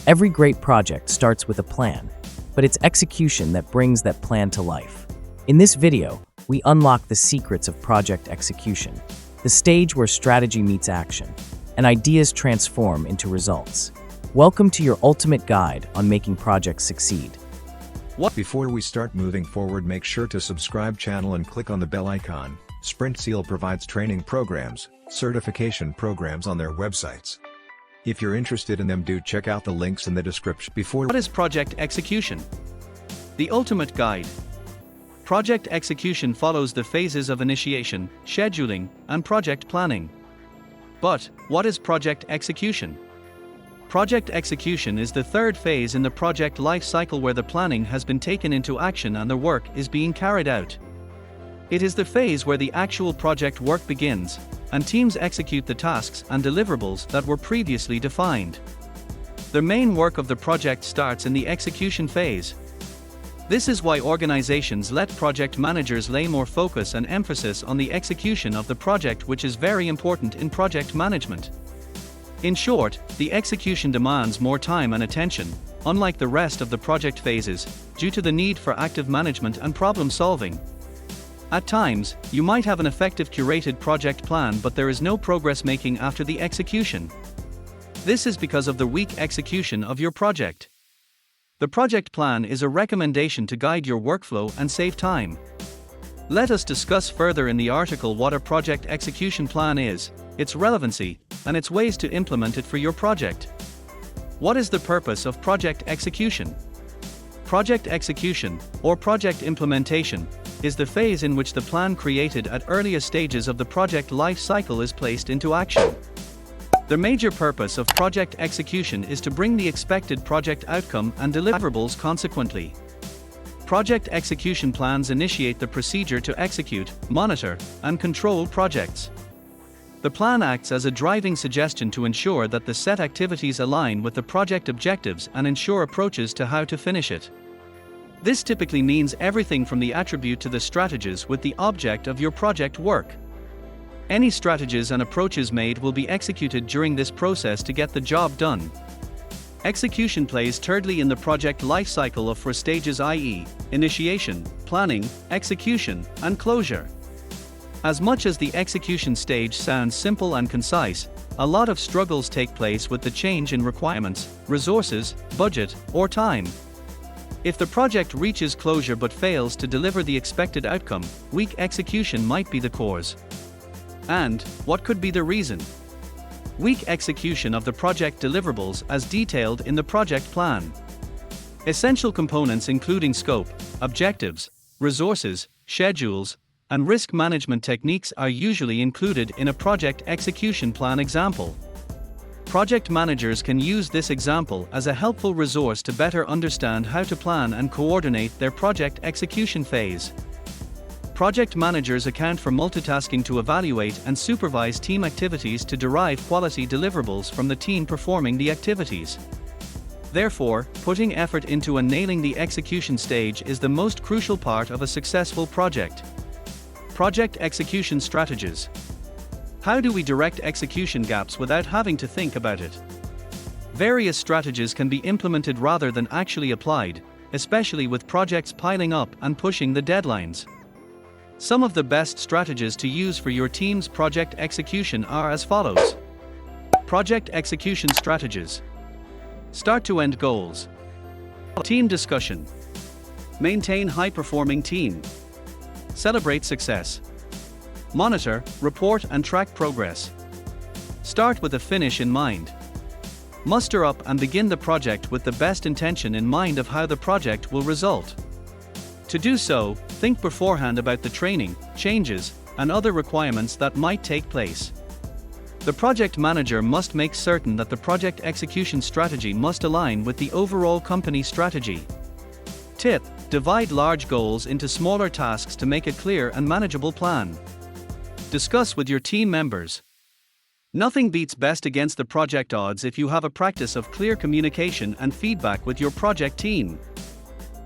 Every great project starts with a plan, but it's execution that brings that plan to life. In this video, we unlock the secrets of project execution, the stage where strategy meets action, and ideas transform into results. Welcome to your ultimate guide on making projects succeed. Before we start moving forward, make sure to subscribe channel and click on the bell icon. Sprintzeal provides training programs, certification programs on their websites. If you're interested in them, do check out the links in the description. What is project execution? The ultimate guide. Project execution follows the phases of initiation, scheduling, and project planning. But, what is project execution? Project execution is the third phase in the project life cycle where the planning has been taken into action and the work is being carried out. It is the phase where the actual project work begins, and teams execute the tasks and deliverables that were previously defined. The main work of the project starts in the execution phase. This is why organizations let project managers lay more focus and emphasis on the execution of the project, which is very important in project management. In short, the execution demands more time and attention, unlike the rest of the project phases, due to the need for active management and problem solving. At times, you might have an effective curated project plan, but there is no progress making after the execution. This is because of the weak execution of your project. The project plan is a recommendation to guide your workflow and save time. Let us discuss further in the article what a project execution plan is, its relevancy, and its ways to implement it for your project. What is the purpose of project execution? Project execution, or project implementation, is the phase in which the plan created at earliest stages of the project life cycle is placed into action. The major purpose of project execution is to bring the expected project outcome and deliverables consequently. Project execution plans initiate the procedure to execute, monitor, and control projects. The plan acts as a driving suggestion to ensure that the set activities align with the project objectives and ensure approaches to how to finish it. This typically means everything from the attribute to the strategies with the object of your project work. Any strategies and approaches made will be executed during this process to get the job done. Execution plays thirdly in the project life cycle of 4 stages, i.e., initiation, planning, execution, and closure. As much as the execution stage sounds simple and concise, a lot of struggles take place with the change in requirements, resources, budget, or time. If the project reaches closure but fails to deliver the expected outcome, weak execution might be the cause. And, what could be the reason? Weak execution of the project deliverables as detailed in the project plan. Essential components including scope, objectives, resources, schedules, and risk management techniques are usually included in a project execution plan example. Project managers can use this example as a helpful resource to better understand how to plan and coordinate their project execution phase. Project managers account for multitasking to evaluate and supervise team activities to derive quality deliverables from the team performing the activities. Therefore, putting effort into and nailing the execution stage is the most crucial part of a successful project. Project execution strategies. How do we direct execution gaps without having to think about it? Various strategies can be implemented rather than actually applied, especially with projects piling up and pushing the deadlines. Some of the best strategies to use for your team's project execution are as follows. Project execution strategies. Start to end goals. Team discussion. Maintain high-performing team. Celebrate success. Monitor, report and track progress. Start with a finish in mind. Muster up and begin the project with the best intention in mind of how the project will result. To do so, think beforehand about the training, changes, and other requirements that might take place. The project manager must make certain that the project execution strategy must align with the overall company strategy. Tip: divide large goals into smaller tasks to make a clear and manageable plan. Discuss with your team members. Nothing beats best against the project odds if you have a practice of clear communication and feedback with your project team.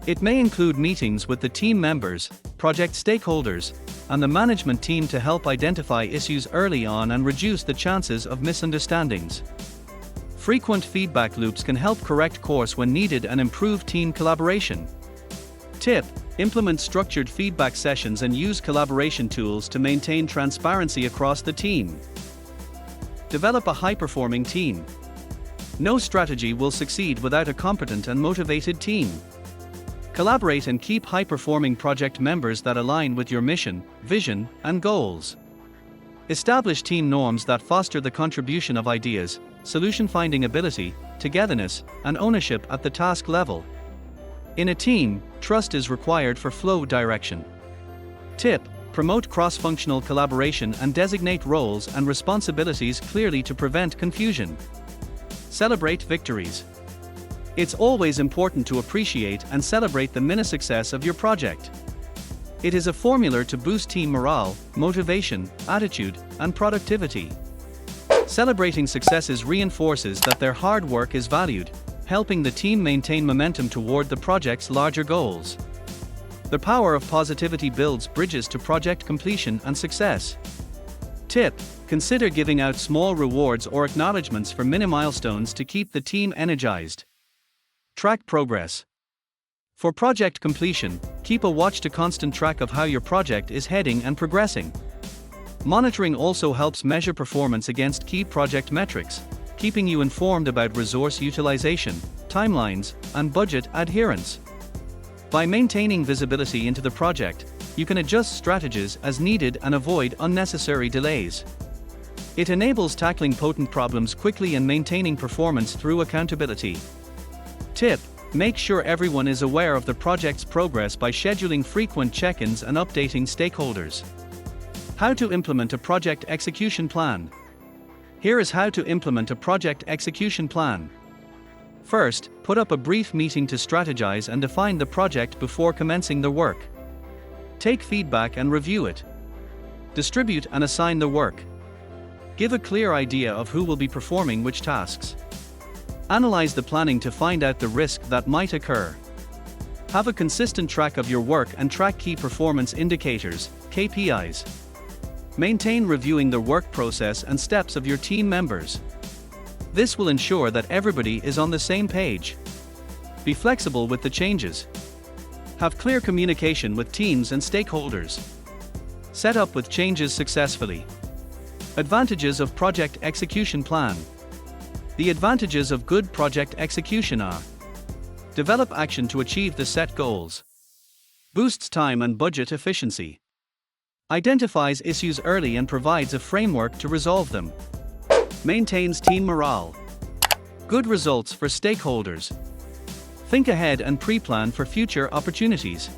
It may include meetings with the team members, project stakeholders, and the management team to help identify issues early on and reduce the chances of misunderstandings. Frequent feedback loops can help correct course when needed and improve team collaboration. Tip: implement structured feedback sessions and use collaboration tools to maintain transparency across the team. Develop a high-performing team. No strategy will succeed without a competent and motivated team. Collaborate and keep high-performing project members that align with your mission, vision, and goals. Establish team norms that foster the contribution of ideas, solution-finding ability, togetherness, and ownership at the task level. In a team, trust is required for flow direction. Tip: promote cross-functional collaboration and designate roles and responsibilities clearly to prevent confusion. Celebrate victories. It's always important to appreciate and celebrate the mini success of your project. It is a formula to boost team morale, motivation, attitude, and productivity. Celebrating successes reinforces that their hard work is valued, helping the team maintain momentum toward the project's larger goals. The power of positivity builds bridges to project completion and success. Tip: consider giving out small rewards or acknowledgements for mini milestones to keep the team energized. Track progress. For project completion, keep a watch-to-constant track of how your project is heading and progressing. Monitoring also helps measure performance against key project metrics, keeping you informed about resource utilization, timelines, and budget adherence. By maintaining visibility into the project, you can adjust strategies as needed and avoid unnecessary delays. It enables tackling potent problems quickly and maintaining performance through accountability. Tip: make sure everyone is aware of the project's progress by scheduling frequent check-ins and updating stakeholders. How to implement a project execution plan. Here is how to implement a project execution plan. First, put up a brief meeting to strategize and define the project before commencing the work. Take feedback and review it. Distribute and assign the work. Give a clear idea of who will be performing which tasks. Analyze the planning to find out the risk that might occur. Have a consistent track of your work and track key performance indicators, KPIs. Maintain reviewing the work process and steps of your team members. This will ensure that everybody is on the same page. Be flexible with the changes. Have clear communication with teams and stakeholders. Set up with changes successfully. Advantages of project execution plan. The advantages of good project execution are: develop action to achieve the set goals. Boosts time and budget efficiency. Identifies issues early and provides a framework to resolve them. Maintains team morale. Good results for stakeholders. Think ahead and pre-plan for future opportunities.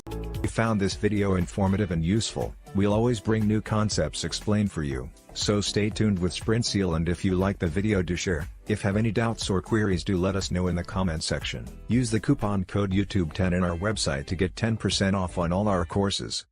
If you found this video informative and useful, we'll always bring new concepts explained for you, so stay tuned with Sprintzeal, and if you like the video, do share. If have any doubts or queries, do let us know in the comment section. Use the coupon code YouTube10 in our website to get 10% off on all our courses.